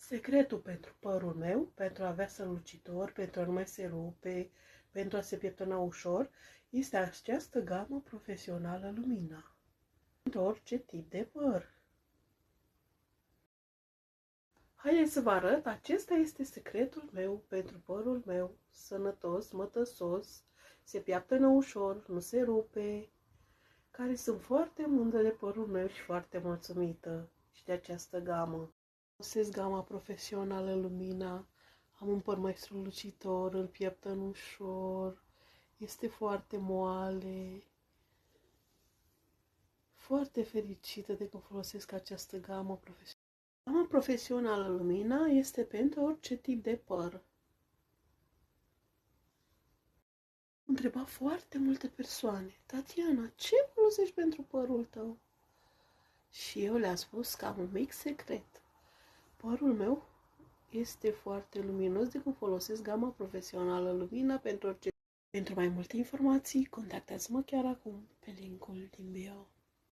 Secretul pentru părul meu, pentru a avea strălucitor, pentru a nu mai se rupe, pentru a se pieptăna ușor, este această gamă profesională Lumina. Pentru orice tip de păr. Haideți să vă arăt, acesta este secretul meu pentru părul meu, sănătos, mătăsos, se pieptănă ușor, nu se rupe, care sunt foarte mândră de părul meu și foarte mulțumită și de această gamă. Folosesc gama profesională Lumina, am un păr mai strălucitor, îl pieptăn ușor, este foarte moale. Foarte fericită de că folosesc această gamă profesională. Gama profesională Lumina este pentru orice tip de păr. Întreba foarte multe persoane, Tatiana, ce folosești pentru părul tău? Și eu le-am spus că am un mic secret. Părul meu este foarte luminos de când folosesc gama profesională Lumina pentru orice. Pentru mai multe informații, contactați-mă chiar acum pe linkul din bio.